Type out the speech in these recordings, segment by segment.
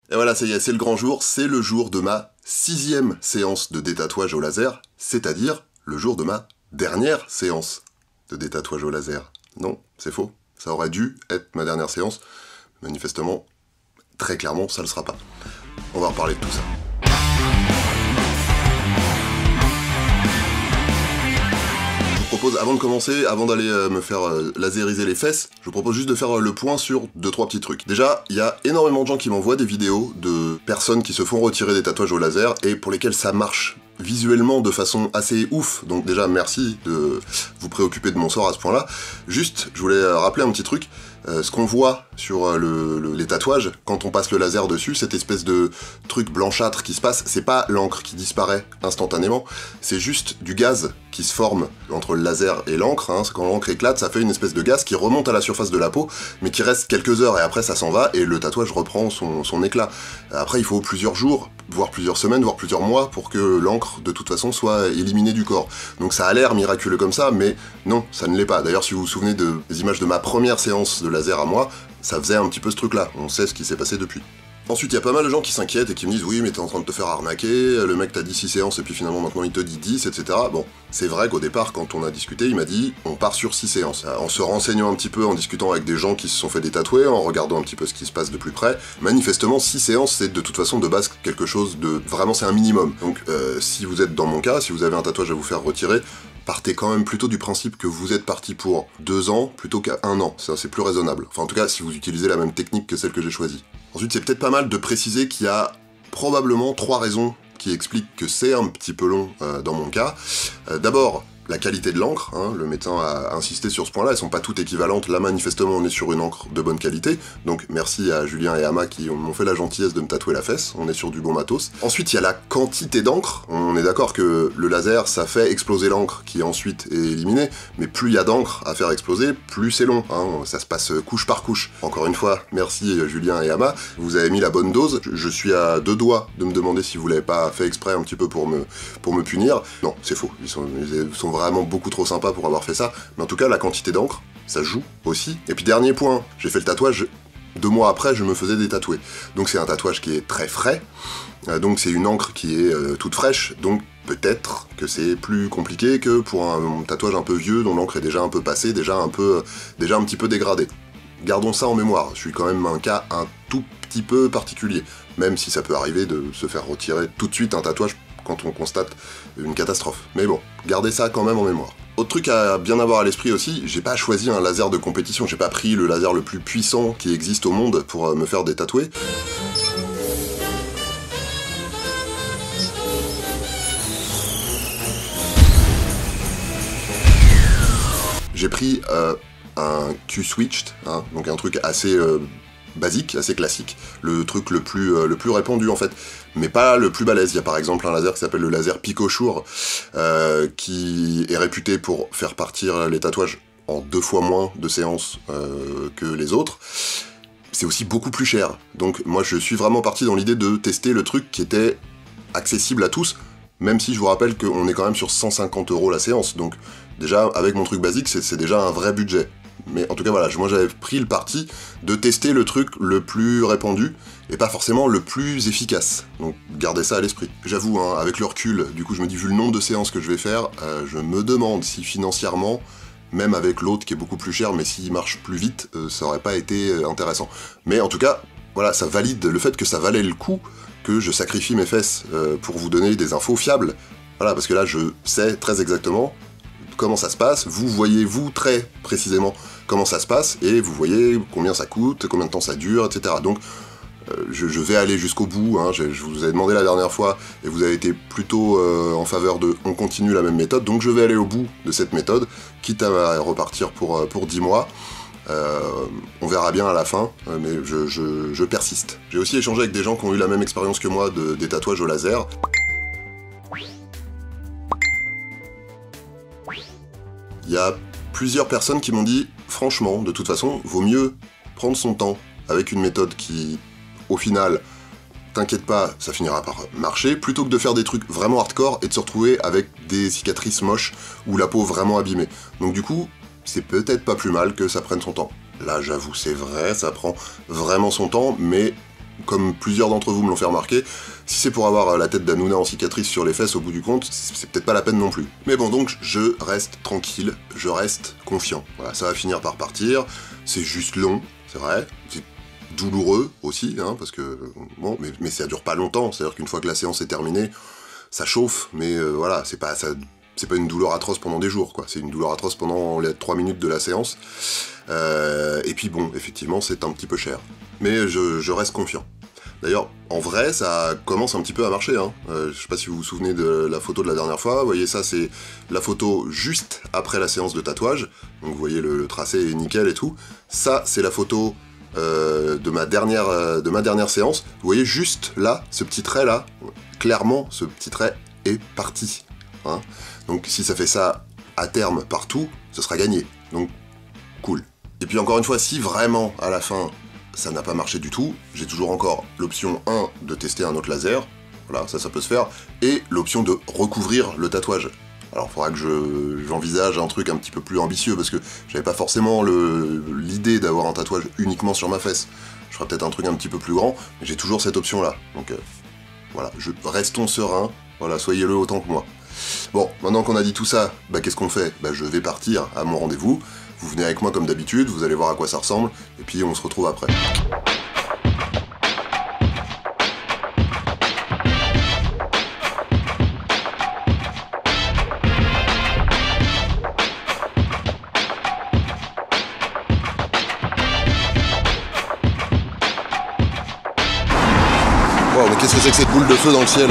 Et voilà, ça y est, c'est le grand jour, c'est le jour de ma 6e séance de détatouage au laser, c'est-à-dire le jour de ma dernière séance de détatouage au laser. Non, c'est faux, ça aurait dû être ma dernière séance, manifestement, très clairement, ça le sera pas. On va reparler de tout ça. Je vous propose, avant de commencer, avant d'aller me faire laseriser les fesses, je vous propose juste de faire le point sur 2-3 petits trucs. Déjà, il y a énormément de gens qui m'envoient des vidéos de personnes qui se font retirer des tatouages au laser et pour lesquels ça marche visuellement de façon assez ouf. Donc déjà, merci de vous préoccuper de mon sort à ce point-là. Juste, je voulais rappeler un petit truc. Ce qu'on voit sur les tatouages, quand on passe le laser dessus, cette espèce de truc blanchâtre qui se passe, c'est pas l'encre qui disparaît instantanément, c'est juste du gaz qui se forme entre le laser et l'encre. Hein. Quand l'encre éclate, ça fait une espèce de gaz qui remonte à la surface de la peau, mais qui reste quelques heures et après ça s'en va et le tatouage reprend son éclat. Après, il faut plusieurs jours, voire plusieurs semaines, voire plusieurs mois pour que l'encre, de toute façon, soit éliminée du corps. Donc ça a l'air miraculeux comme ça, mais non, ça ne l'est pas. D'ailleurs, si vous vous souvenez des images de ma première séance de laser à moi, ça faisait un petit peu ce truc-là. On sait ce qui s'est passé depuis. Ensuite, il y a pas mal de gens qui s'inquiètent et qui me disent « Oui, mais t'es en train de te faire arnaquer, le mec t'a dit 6 séances et puis finalement maintenant il te dit 10, etc. » Bon, c'est vrai qu'au départ, quand on a discuté, il m'a dit « On part sur 6 séances. » En se renseignant un petit peu, en discutant avec des gens qui se sont fait détatouer, en regardant un petit peu ce qui se passe de plus près, manifestement, 6 séances, c'est de toute façon de base quelque chose de... Vraiment, c'est un minimum. Donc, si vous êtes dans mon cas, si vous avez un tatouage à vous faire retirer, partez quand même plutôt du principe que vous êtes parti pour 2 ans plutôt qu'à 1 an. Ça, c'est plus raisonnable. Enfin, en tout cas, si vous utilisez la même technique que celle que j'ai choisie. Ensuite, c'est peut-être pas mal de préciser qu'il y a probablement 3 raisons qui expliquent que c'est un petit peu long dans mon cas. D'abord, la qualité de l'encre, hein, le médecin a insisté sur ce point-là, elles sont pas toutes équivalentes, là manifestement on est sur une encre de bonne qualité, donc merci à Julien et Ama qui m'ont fait la gentillesse de me tatouer la fesse, on est sur du bon matos. Ensuite il y a la quantité d'encre, on est d'accord que le laser ça fait exploser l'encre qui ensuite est éliminée, mais plus il y a d'encre à faire exploser, plus c'est long, hein, ça se passe couche par couche. Encore une fois, merci Julien et Ama, vous avez mis la bonne dose, je suis à 2 doigts de me demander si vous l'avez pas fait exprès un petit peu pour me punir. Non, c'est faux, ils sont vraiment beaucoup trop sympa pour avoir fait ça, mais en tout cas la quantité d'encre, ça joue aussi. Et puis dernier point, j'ai fait le tatouage, 2 mois après je me faisais détatouer. Donc c'est un tatouage qui est très frais, donc c'est une encre qui est toute fraîche, donc peut-être que c'est plus compliqué que pour un tatouage un peu vieux dont l'encre est déjà un peu passée, déjà un petit peu dégradée. Gardons ça en mémoire, je suis quand même un cas un tout petit peu particulier, même si ça peut arriver de se faire retirer tout de suite un tatouage quand on constate une catastrophe. Mais bon, gardez ça quand même en mémoire. Autre truc à bien avoir à l'esprit aussi, j'ai pas choisi un laser de compétition, j'ai pas pris le laser le plus puissant qui existe au monde pour me faire détatouer. J'ai pris un Q-Switched, hein, donc un truc assez basique, assez classique, le truc le plus répandu en fait, mais pas le plus balèze. Il y a par exemple un laser qui s'appelle le laser Picochour, qui est réputé pour faire partir les tatouages en 2 fois moins de séances que les autres. C'est aussi beaucoup plus cher, donc moi je suis vraiment parti dans l'idée de tester le truc qui était accessible à tous, même si je vous rappelle qu'on est quand même sur 150 € la séance, donc déjà avec mon truc basique c'est déjà un vrai budget. Mais en tout cas voilà, moi j'avais pris le parti de tester le truc le plus répandu, et pas forcément le plus efficace. Donc gardez ça à l'esprit. J'avoue, hein, avec le recul, du coup je me dis vu le nombre de séances que je vais faire, je me demande si financièrement, même avec l'autre qui est beaucoup plus cher, mais s'il marche plus vite, ça aurait pas été intéressant. Mais en tout cas, voilà, ça valide le fait que ça valait le coup que je sacrifie mes fesses pour vous donner des infos fiables. Voilà, parce que là je sais très exactement comment ça se passe, vous voyez vous très précisément comment ça se passe, et vous voyez combien ça coûte, combien de temps ça dure, etc. Donc je vais aller jusqu'au bout, hein. Je vous ai demandé la dernière fois, et vous avez été plutôt en faveur de on continue la même méthode, donc je vais aller au bout de cette méthode, quitte à repartir pour 10 mois. On verra bien à la fin, mais je persiste. J'ai aussi échangé avec des gens qui ont eu la même expérience que moi des tatouages au laser. Il y a plusieurs personnes qui m'ont dit, franchement, de toute façon, vaut mieux prendre son temps avec une méthode qui, au final, t'inquiète pas, ça finira par marcher, plutôt que de faire des trucs vraiment hardcore et de se retrouver avec des cicatrices moches ou la peau vraiment abîmée. Donc du coup, c'est peut-être pas plus mal que ça prenne son temps. Là, j'avoue, c'est vrai, ça prend vraiment son temps, mais comme plusieurs d'entre vous me l'ont fait remarquer, si c'est pour avoir la tête d'Hanouna en cicatrice sur les fesses au bout du compte, c'est peut-être pas la peine non plus. Mais bon, donc je reste tranquille, je reste confiant. Voilà, ça va finir par partir, c'est juste long, c'est vrai, c'est douloureux aussi, hein, parce que, bon, mais ça dure pas longtemps, c'est-à-dire qu'une fois que la séance est terminée, ça chauffe, mais voilà, c'est pas une douleur atroce pendant des jours, quoi. C'est une douleur atroce pendant les 3 minutes de la séance. Et puis bon, effectivement, c'est un petit peu cher. Mais je reste confiant. D'ailleurs, en vrai, ça commence un petit peu à marcher, hein. Je sais pas si vous vous souvenez de la photo de la dernière fois. Vous voyez, ça, c'est la photo juste après la séance de tatouage. Donc vous voyez, le tracé est nickel et tout. Ça, c'est la photo de ma dernière séance. Vous voyez juste là, ce petit trait là, clairement, ce petit trait est parti. Hein. Donc si ça fait ça à terme partout, ce sera gagné. Donc cool. Et puis encore une fois, si vraiment à la fin ça n'a pas marché du tout, j'ai toujours encore l'option 1 de tester un autre laser, voilà, ça peut se faire, et l'option de recouvrir le tatouage. Alors il faudra que j'envisage un truc un petit peu plus ambitieux, parce que j'avais pas forcément l'idée d'avoir un tatouage uniquement sur ma fesse. Je ferai peut-être un truc un petit peu plus grand, mais j'ai toujours cette option là. Donc voilà, restons sereins, voilà, soyez-le autant que moi. Bon, maintenant qu'on a dit tout ça, bah qu'est-ce qu'on fait? Bah je vais partir à mon rendez-vous, vous venez avec moi comme d'habitude, vous allez voir à quoi ça ressemble, et puis on se retrouve après. Wow, mais qu'est-ce que c'est que cette boule de feu dans le ciel?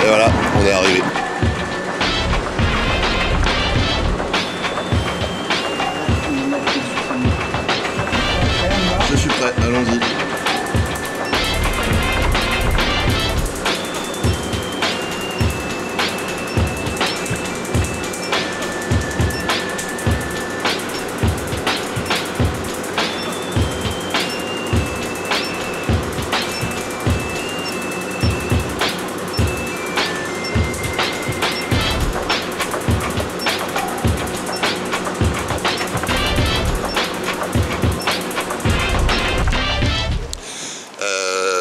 Et voilà, on est arrivé. Je suis prêt, allons-y.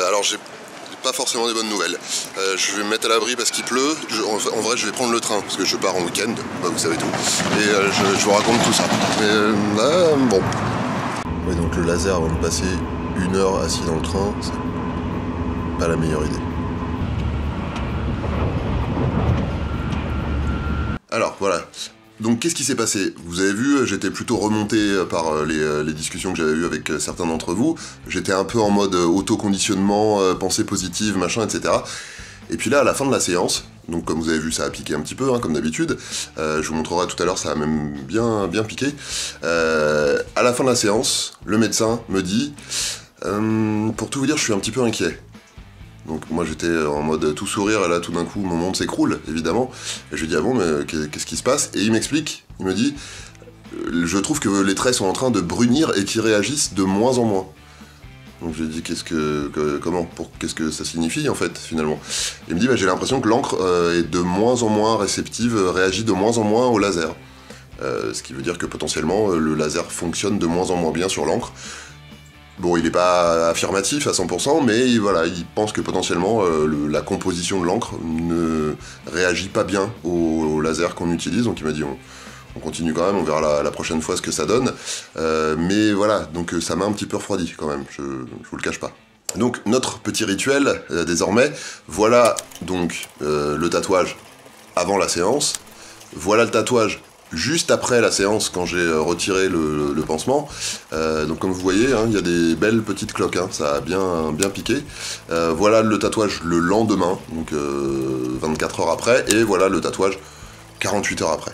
Alors j'ai pas forcément des bonnes nouvelles. Je vais me mettre à l'abri parce qu'il pleut. En vrai, je vais prendre le train parce que je pars en week-end, bah, vous savez tout. Et je vous raconte tout ça. Mais là, bon. Ouais, donc le laser avant de passer 1 heure assis dans le train, c'est pas la meilleure idée. Alors voilà. Donc qu'est-ce qui s'est passé? Vous avez vu, j'étais plutôt remonté par les discussions que j'avais eues avec certains d'entre vous. J'étais un peu en mode auto-conditionnement, pensée positive, machin, etc. Et puis là, à la fin de la séance, donc comme vous avez vu, ça a piqué un petit peu, hein, comme d'habitude. Je vous montrerai tout à l'heure, ça a même bien piqué. À la fin de la séance, le médecin me dit pour tout vous dire, je suis un petit peu inquiet. Donc moi j'étais en mode tout sourire, et là tout d'un coup mon monde s'écroule, évidemment. Et je lui dis ah bon, mais qu'est-ce qui se passe? Et il m'explique, il me dit je trouve que les traits sont en train de brunir et qu'ils réagissent de moins en moins. Donc je lui dis qu'est-ce que ça signifie en fait finalement? Il me dit bah, j'ai l'impression que l'encre est de moins en moins réceptive, réagit de moins en moins au laser. Ce qui veut dire que potentiellement le laser fonctionne de moins en moins bien sur l'encre. Bon, il n'est pas affirmatif à 100%, mais voilà, il pense que potentiellement la composition de l'encre ne réagit pas bien au laser qu'on utilise, donc il m'a dit on continue quand même, on verra la prochaine fois ce que ça donne. Mais voilà, donc ça m'a un petit peu refroidi quand même, je vous le cache pas. Donc notre petit rituel, désormais, voilà donc le tatouage avant la séance, voilà le tatouage juste après la séance, quand j'ai retiré le pansement. Donc comme vous voyez, hein, il y a des belles petites cloques, hein, ça a bien piqué. Voilà le tatouage le lendemain, donc 24 heures après, et voilà le tatouage 48 heures après.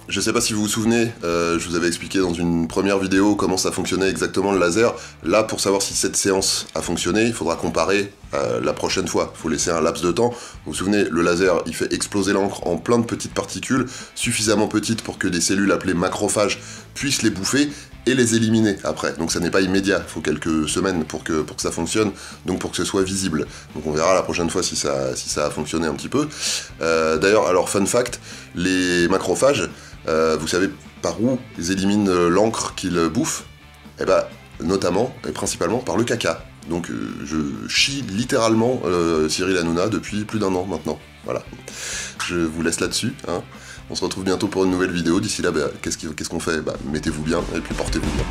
Je sais pas si vous vous souvenez, je vous avais expliqué dans une première vidéo comment ça fonctionnait exactement le laser. Là, pour savoir si cette séance a fonctionné, il faudra comparer la prochaine fois. Il faut laisser un laps de temps. Vous vous souvenez, le laser, il fait exploser l'encre en plein de petites particules, suffisamment petites pour que des cellules appelées macrophages puissent les bouffer et les éliminer après. Donc ça n'est pas immédiat, il faut quelques semaines pour que ça fonctionne, donc pour que ce soit visible. Donc on verra la prochaine fois si ça a fonctionné un petit peu. D'ailleurs, alors fun fact, les macrophages, vous savez par où ils éliminent l'encre qu'ils bouffent? Eh bah, notamment et principalement par le caca. Donc je chie littéralement Cyril Hanouna depuis plus d'1 an maintenant. Voilà. Je vous laisse là-dessus. Hein. On se retrouve bientôt pour une nouvelle vidéo. D'ici là, bah, qu'est-ce qu'on fait? Bah, mettez-vous bien et puis portez-vous bien.